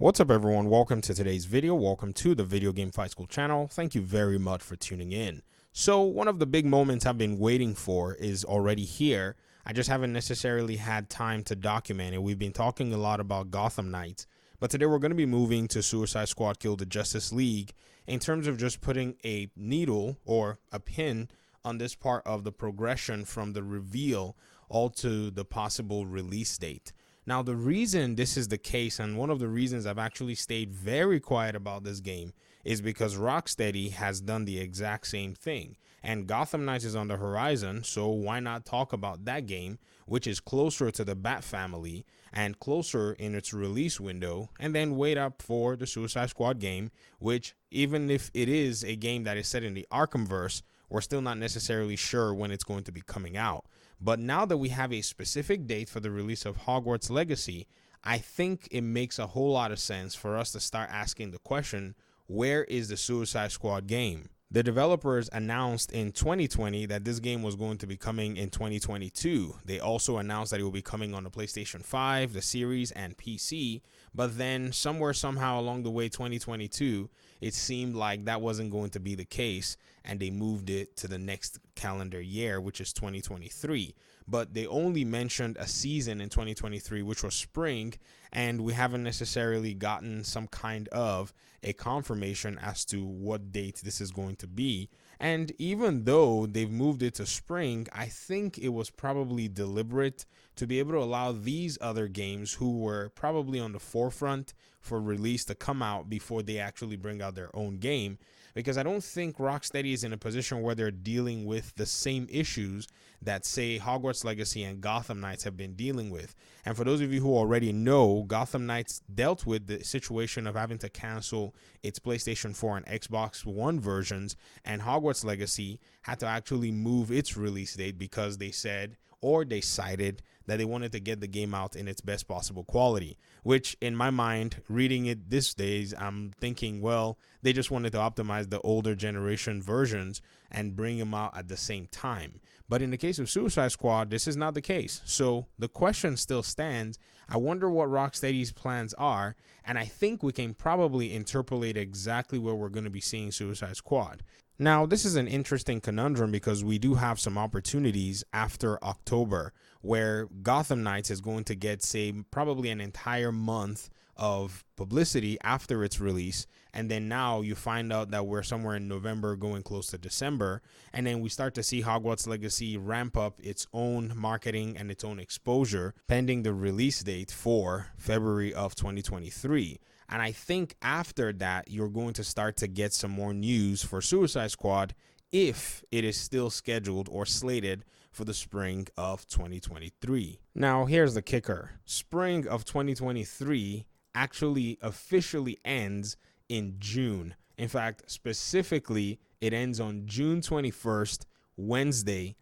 What's up, everyone? Welcome to today's video. Welcome to the Video Game Fight School channel. Thank you very much for tuning in. So one of the big moments I've been waiting for is already here. I just haven't necessarily had time to document it. We've been talking a lot about Gotham Knights, but today we're going to be moving to Suicide Squad Kill the Justice League in terms of just putting a needle or a pin on this part of the progression from the reveal all to the possible release date. Now, the reason this is the case, and one of the reasons I've actually stayed very quiet about this game, is because Rocksteady has done the exact same thing. And Gotham Knights is on the horizon, so why not talk about that game, which is closer to the Bat family and closer in its release window, and then wait up for the Suicide Squad game, which, even if it is a game that is set in the Arkhamverse, we're still not necessarily sure when it's going to be coming out. But now that we have a specific date for the release of Hogwarts Legacy, I think it makes a whole lot of sense for us to start asking the question, where is the Suicide Squad game? The developers announced in 2020 that this game was going to be coming in 2022. They also announced that it will be coming on the PlayStation 5, the Series, and PC. But then somewhere, somehow along the way, 2022, it seemed like that wasn't going to be the case, and they moved it to the next calendar year, which is 2023. But they only mentioned a season in 2023, which was spring, and we haven't necessarily gotten some kind of a confirmation as to what date this is going to be. And even though they've moved it to spring, I think it was probably deliberate to be able to allow these other games who were probably on the forefront for release to come out before they actually bring out their own game, because I don't think Rocksteady is in a position where they're dealing with the same issues that, say, Hogwarts Legacy and Gotham Knights have been dealing with. And for those of you who already know, Gotham Knights dealt with the situation of having to cancel its PlayStation 4 and Xbox One versions, and Hogwarts Legacy had to actually move its release date because they said, or they cited, that they wanted to get the game out in its best possible quality, which in my mind, reading it these days, I'm thinking, well, they just wanted to optimize the older generation versions and bring them out at the same time. But in the case of Suicide Squad, this is not the case. So the question still stands. I wonder what Rocksteady's plans are, and I think we can probably interpolate exactly where we're going to be seeing Suicide Squad. Now, this is an interesting conundrum because we do have some opportunities after October where Gotham Knights is going to get, say, probably an entire month of publicity after its release, and then now you find out that we're somewhere in November going close to December, and then we start to see Hogwarts Legacy ramp up its own marketing and its own exposure pending the release date for February of 2023. And I think after that, you're going to start to get some more news for Suicide Squad if it is still scheduled or slated for the spring of 2023. Now, here's the kicker. Spring of 2023 actually officially ends in June. In fact, specifically, it ends on June 21st, Wednesday.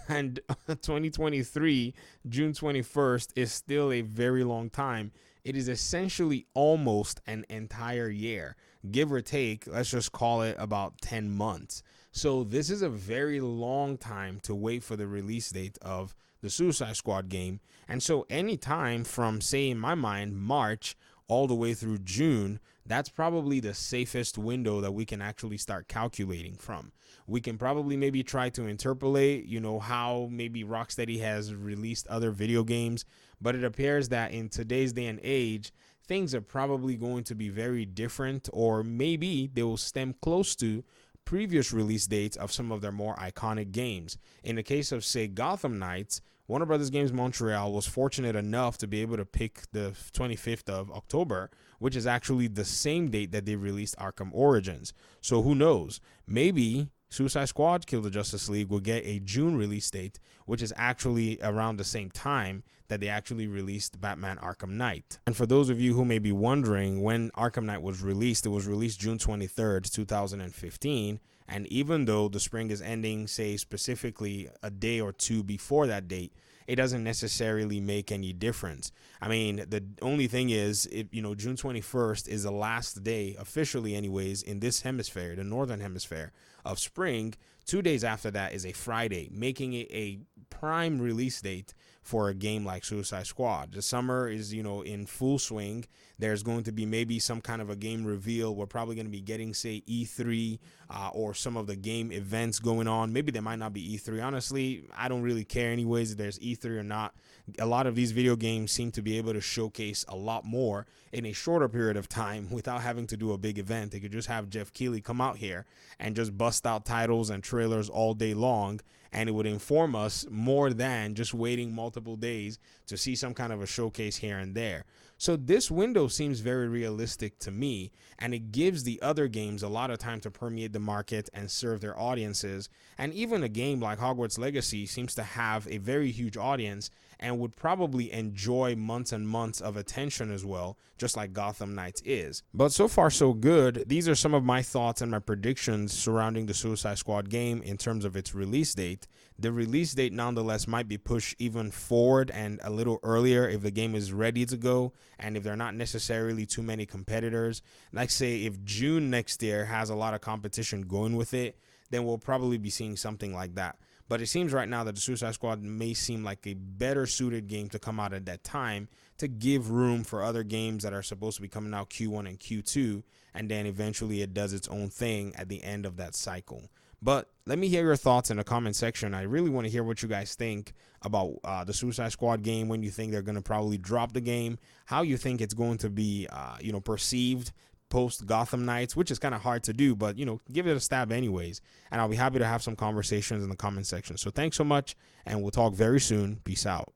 And 2023, June 21st is still a very long time. It is essentially almost an entire year, give or take. Let's just call it about 10 months. So this is a very long time to wait for the release date of the Suicide Squad game. And so any time from, say, in my mind, March all the way through June, that's probably the safest window that we can actually start calculating from. We can probably maybe try to interpolate, how maybe Rocksteady has released other video games, but it appears that in today's day and age, things are probably going to be very different, or maybe they will stem close to previous release dates of some of their more iconic games. In the case of, say, Gotham Knights, Warner Brothers Games Montreal was fortunate enough to be able to pick the 25th of October, which is actually the same date that they released Arkham Origins. So who knows? Maybe Suicide Squad Kill the Justice League will get a June release date, which is actually around the same time that they actually released Batman Arkham Knight. And for those of you who may be wondering when Arkham Knight was released, it was released June 23rd, 2015. And even though the spring is ending, say, specifically a day or two before that date, it doesn't necessarily make any difference. I mean, the only thing is, June 21st is the last day, officially anyways, in this hemisphere, the northern hemisphere of spring. 2 days after that is a Friday, making it a prime release date for a game like Suicide Squad. The summer is, in full swing. There's going to be maybe some kind of a game reveal. We're probably going to be getting, say, E3 or some of the game events going on. Maybe there might not be E3. Honestly, I don't really care anyways if there's E3 or not. A lot of these video games seem to be able to showcase a lot more in a shorter period of time without having to do a big event. They could just have Jeff Keighley come out here and just bust out titles and trailers all day long, and it would inform us more than just waiting multiple days to see some kind of a showcase here and there. So this window seems very realistic to me, and it gives the other games a lot of time to permeate the market and serve their audiences. And even a game like Hogwarts Legacy seems to have a very huge audience and would probably enjoy months and months of attention as well, just like Gotham Knights is. But so far so good. These are some of my thoughts and my predictions surrounding the Suicide Squad game in terms of its release date. The release date nonetheless might be pushed even forward and a little earlier if the game is ready to go and if there are not necessarily too many competitors. Like say if June next year has a lot of competition going with it, then we'll probably be seeing something like that. But it seems right now that the Suicide Squad may seem like a better suited game to come out at that time to give room for other games that are supposed to be coming out Q1 and Q2, and then eventually it does its own thing at the end of that cycle. But let me hear your thoughts in the comment section. I really want to hear what you guys think about the Suicide Squad game, when you think they're going to probably drop the game, how you think it's going to be perceived post Gotham Knights, which is kind of hard to do, but give it a stab anyways, and I'll be happy to have some conversations in the comment section. So thanks so much, and we'll talk very soon. Peace out.